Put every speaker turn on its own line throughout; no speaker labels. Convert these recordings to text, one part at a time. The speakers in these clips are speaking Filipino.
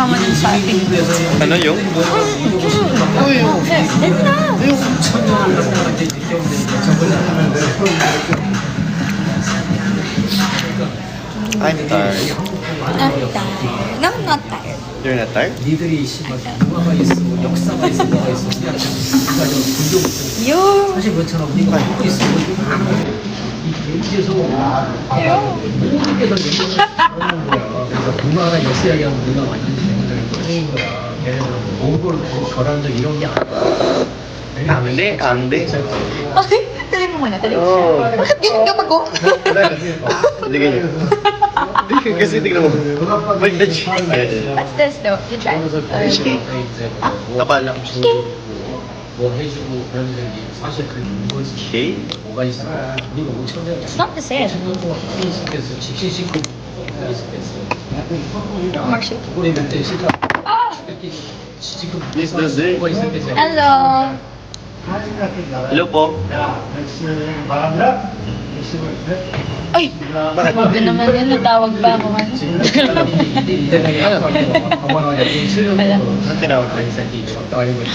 kasama din sa atin.
Ano yung?
Uy, ito na.
I'm tired.
I'm tired. No, I'm not tired.
You're not tired?
니들이 씨발 문화가 있어, 역사가 있어, 뭐가 있어. 그냥 진짜 군대 없어.
You.
사실 그렇잖아. 우리가 하고 있어. 이 여기에서 모든 게다 얘기하는 거야. 그래서 문화나 역사 이야기하면 우리가 완전 생각을 거야. 얘네들은 몽골 거란적 이런 게 아니야.
Ang di.
Okay, tuloy mo muna, tuloy.
Oh.
Bakit ganyan ka mag-go?
Hindi ganyan. Hindi, kasi tignan mo. Balik siya.
What's this though? You try.
Kapal lang.
뭐 해주고 그런 게 사실 그 뭐지?
Okay.
뭐가 있어? 우리가 5천 년
It's not the same.
있었겠어. 직신 씻고 있었겠어.
Marshall.
우리 그때 실컷
Ah!
지금
This does it.
뭐가 있었겠어.
Hello.
Hello po.
Ay! Grabe naman yun, natawag ba ako man? Wala.
Anong tinawag ko?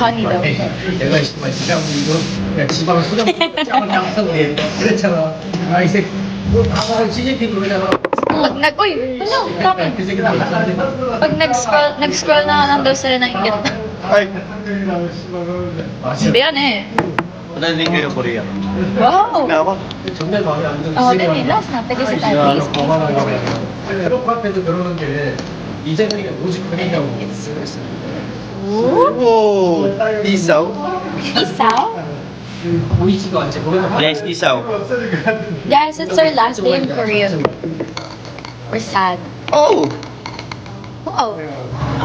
Honey daw.
내가 정말 지방 이거 그냥 지방 소장 짱을 나가서 그랬잖아. 아 이 새끼 뭐 방어를 CCTV 그러잖아.
Uy! Ano? Comment.
그 새끼 나갔는데.
Pag nag-scroll na lang daw sila ng inggit.
Ay,
Hindi yan eh.
nandang kayo Korea.
Wow!
Nawa.
정말 마음에 안 드는
Oh, dali. Last na. Pwede si Tati.
트럼프 앞에서 그러는데 이재명이가 오직 그러냐고.
Oh, isaw.
Isaw?
보이지도 않지. 거기서
Yes, isaw.
Guys, it's our last day in Korea. We're sad.
Oh!
Oh.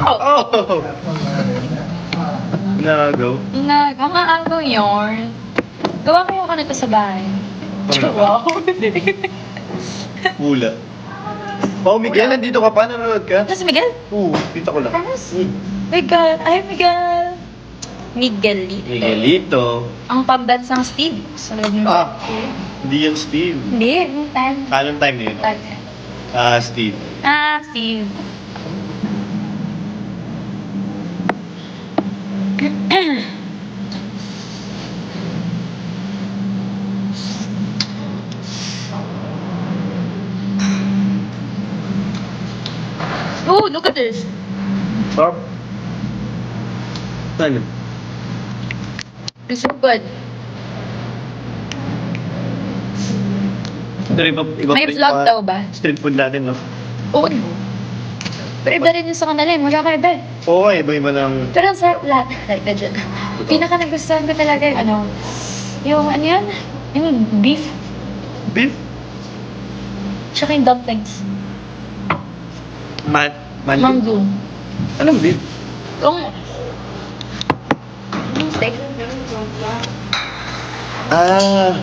Oh.
Oh! Nagaw.
Nagkakaagaw yun. Gawa kayo ka nito sa bahay. Wow.
Pula. Oh, Miguel, nandito ka pa? Nanonood ka?
Ano si Miguel?
Oo, kita ko lang.
Miguel. Ay, Miguel. Miguelito.
Miguelito.
Ang pambansang Steve. Sa loob ng
Ah, hindi yan Steve.
Hindi, yung time.
Anong time na yun?
Time.
Steve.
Ah, Steve. Oh, look at this.
Sarap. Saan yun?
It's so good.
Pero iba
May vlog daw ba?
Street food natin, no?
Oo. Pero iba rin yung sa kanila eh. Magkakaiba eh.
Oo, iba-iba ng...
Pero sa lahat, like legit. Pinaka nagustuhan ko talaga yung ano, yung ano yan? Yung beef.
Beef?
Tsaka yung dumplings. Manggoon.
Anong beef?
Yung steak.
Ah.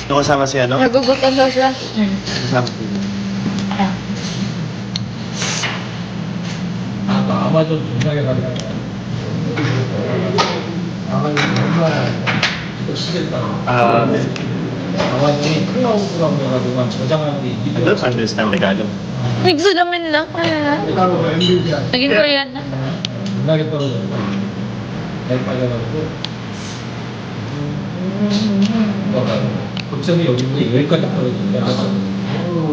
Yung kasama si ano?
Nagugutom daw sila.
Kasama.
Ah.
아마존 중장에 가면 아마존 얼마나 이거 시겠다.
Ah,
아마존이 클라우드라고 해가지고 저장하는 게
I don't understand Tagalog.
Nagsulamin lang.
따로 엔비디아
Naging Korean na.
겁나게 떨어졌고 내 빠져가지고 뭐가 걱정이 여기 여기까지 떨어지니까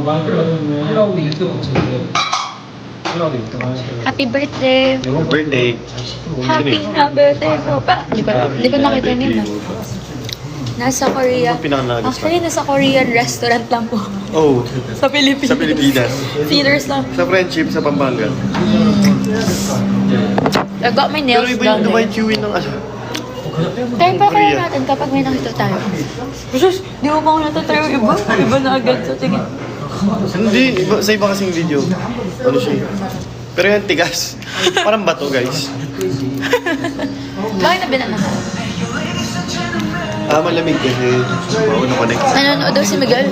많이 떨어졌네. 클라우드 1등 걱정인데 클라우드 1등 하시고
Happy birthday.
Happy birthday.
Happy na birthday ko pa. Di ko nakita nila. Nasa Korea.
Ano pinaka-nuggets pa?
Actually, nasa Korean restaurant lang po.
Oh,
Sa Pilipinas.
sa Pilipinas.
Theaters lang.
Sa friendship, sa Pampanga.
I got my
Pero
nails
iba
done.
yung dumayo chewin ng ano.
Tayo pa kaya natin kapag may nakita tayo. Sus, di mo pa ako natatayo iba. Iba na agad sa tingin.
Hindi, sa iba kasing video. Ano siya? Pero yung tigas. Parang bato, guys.
Bakit nabinan ako?
Malamig kasi. Mauna connect.
Nanonood daw si Miguel.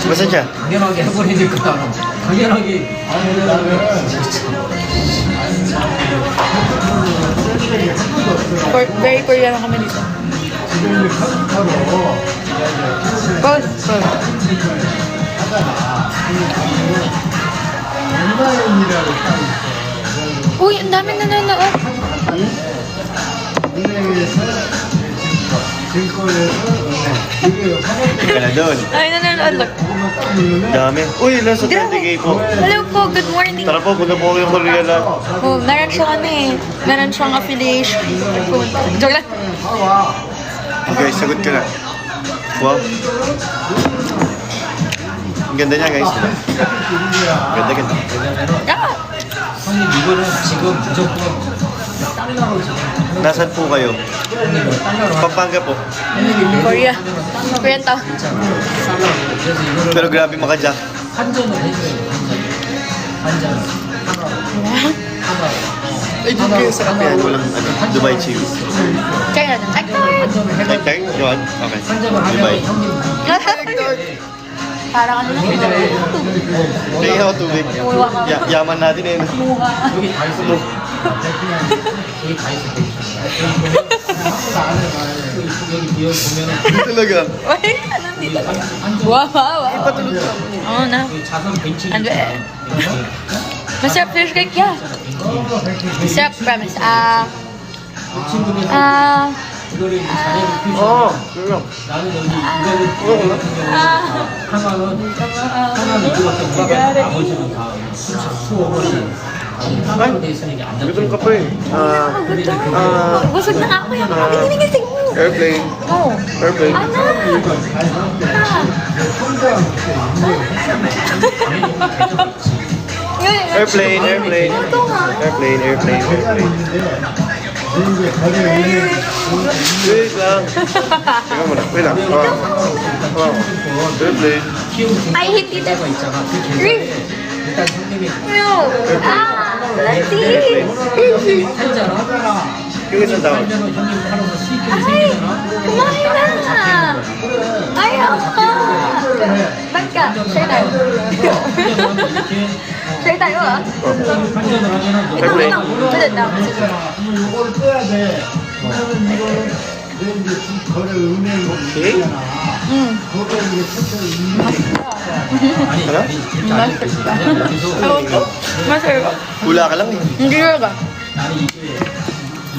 Basta siya?
당연하게 해버리는 거다. 당연하게
Very Korean kami dito. Both.
얼마의 일이라고 딱 있어.
Uy, ang dami nanonood.
Ka na doon.
Ay, nanonood. Look.
Dami. Uy, nasa 30K po.
Hello po, good morning.
Tara po, punta po kayo ng Korea lang.
Oh, meron siyang ano eh. Meron siyang affiliation. Joke lang.
Okay, sagot ka na. Wow. Ang ganda niya, guys. Ganda, ganda.
Ah!
형님 이거는 지금 무조건 달러로 지금
Nasaan po kayo?
달러로
Pampanga po.
Korea. Korean tao.
달러로 그래서 이거를
Pero grabe maka-jack.
환전을 해줘야 돼 환전 하나로
Ay, doon kayo sa kape. Walang Dubai Chill.
Kaya na. Ay,
환전을
Ay,
해가지고
tayo? Yun. Okay.
환전을
Dubai.
하면 형님
parang ano lang.
Tingin ako tubig. Yaman natin eh.
여기 다 있어 여기 다 있어 여기 보면은
Talaga.
Uy, ano dito? Wow, wow, wow. Oo na.
여기 자선 벤치
Ano eh? Masarap fish cake, yeah. Masarap, promise.
친구들 이거를 이제 자네를 피우시면
Oo. Sure.
나는 여기 이거를 하나는 이거밖에 없는데 나머지는 다 수업이 하나로 돼 있으니까 안
Gutom ka
잡히는
pa eh.
Busog na nga ako yan. Inigising mo.
Airplane.
Oo.
Airplane. Airplane, airplane. Airplane, airplane, airplane. Wait lang. Teka muna. Wait lang. Airplane.
키우는
I hate it.
데가 있잖아 그
Rick.
계좌에 일단 선생님이
No. Nancy.
팔잖아
Yung isang tao.
팔면은 형님 팔아서 수익금이
Ay,
생기잖아
kumain na. Ayaw ka. Ba't ka? Share tayo.
환전을 하면 이렇게
Share tayo ah.
환전을 하면은 너
Ikaw na lang. Pwede na.
이걸 빼야 돼. 왜냐면 이거를 내 이제 집 거래 은행
오케이.
거기에 이제 채채 있는
아니
하나?
아니 그렇게 안 해도 되지 여기서
Ewan ko. Masarap.
Hula ka lang eh.
Hindi talaga.
나는 이게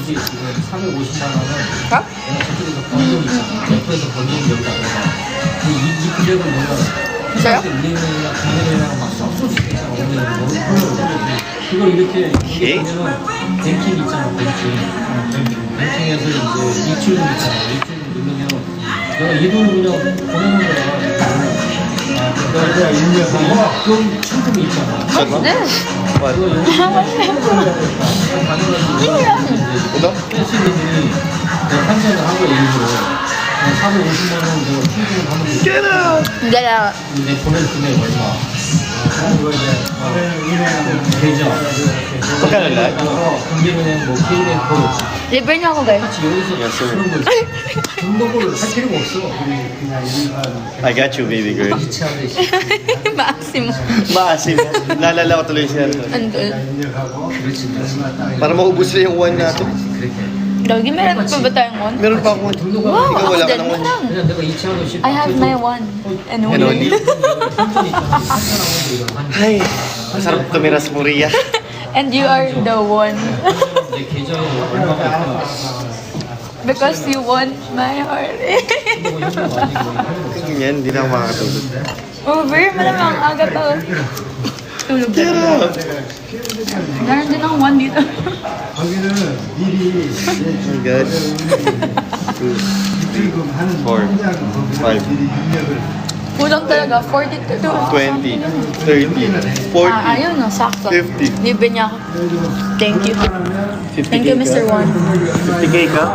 지금 450만 원은
Ha?
내가 저쪽에서 번 돈이 있잖아 래퍼에서 번 돈이 여기다 내가 이 금액을 뭔가
있어요?
은행이랑 금융이랑 막 섞을 수 있잖아 은행이 너무 편하고 그걸 이렇게
오케이.
보면은 뱅킹 있잖아 뱅킹에서 이제 일출금 있잖아 일출금 누르면 내가 이 돈을 그냥 보내는 거야 그러니까 입금 충금이 있잖아
Saan
네.
What?
그거 여기
Ito?
패시들이 환전을 하고 일부러 450만 원 내가 충분히 하면 돼.
Get out!
Hindi na.
내 보낼 금액 얼마? 그거 이제 계좌.
Magkano lahat?
금융은행 뭐 K은행 거
Libre niyo ako guys.
같이 여기서
Yes, sir.
그런 거 있어. 등록을 할 필요가 없어.
I got you, baby girl.
이체하는데
Maximo.
Maasim. Naalala ko tuloy siya.
Andun.
그렇지 그렇지.
Para maubos na yung one natin.
그렇게.
Lagi meron pa ba tayong one?
Meron pa akong one.
Wow,
Ikaw
ako
wala ka
din.
ng one.
Meron.
그냥 내가 이체하고 싶어.
I have my one. And
And
only.
only.
환전 있잖아. 환전하고 이런 환전.
Ay, masarap tumira sa Korea.
And you are the one.
내 계좌에 얼마가 있구나.
Because you want my heart.
뭐 이런 거 아니고.
Ganyan, hindi na ako makakatulog.
Over, malamang aga to. Tulog
Get
na.
out!
Meron din ang one dito.
거기는 미리
Oh my God. 2,
입금 하는
4,
통장 거기다
5,
미리 입력을
Kulang talaga. 42.
20, 30, 40,
Ayun no, sakto.
50.
Libre niya ako. Thank you.
50K
Thank you, Mr. One.
50K ka?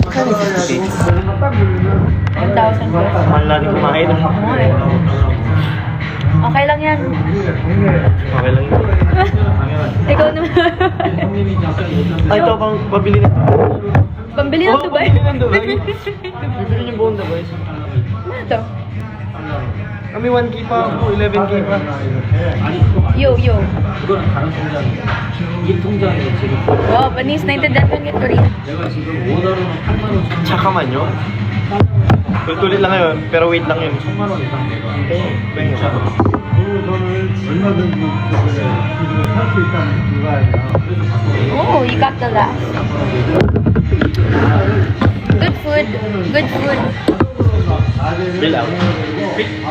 1,000 pesos.
Mahal natin kumain.
Okay lang yan.
Okay lang yun.
Ikaw naman.
Ay, ito pang pabili na.
Pambili ng Dubai.
Bibili niyo buong Dubai.
Ano ito?
Kami 1K pa ako, 11K pa.
Yo, yo.
그거는 다른 통장이야. 이 통장에 지금
Wow, panis. Naintindihan ko yung Korean.
내가 지금 5달러는 8만 원
Tsaka man yun. Tulit lang yun, pero wait lang yun.
그 돈을 얼마든지 살수 있다는 그거야.
Oh, you got the last. Good food. Good food.
Bill out.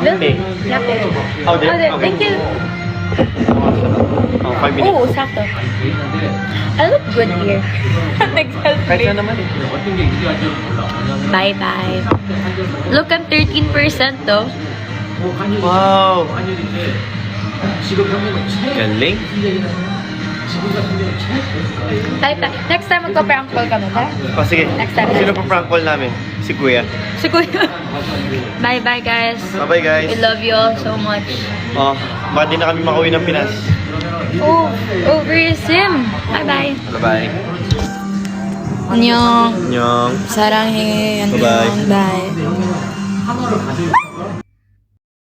Look.
Okay.
Yeah, okay.
Oh, there?
Oh, there.
Okay.
Thank you.
Oh, 5 minutes.
Oh, sakto. I look good here.
Kahit na naman eh.
Bye-bye. Look, I'm 13% though.
Wow! Galing.
Bye-bye. Next time magpa-prank call kami, ha?
O sige,
Next time.
sino pa prank call namin? Si Kuya.
Si Kuya. Bye-bye, guys.
Bye-bye guys.
We love you all so much.
Oh, baka di na kami makauwi ng Pinas.
Oh, over sim. Bye-bye.
Bye-bye.
안녕.
Annyeong.
사랑해. 안녕.
Bye-bye.
Bye.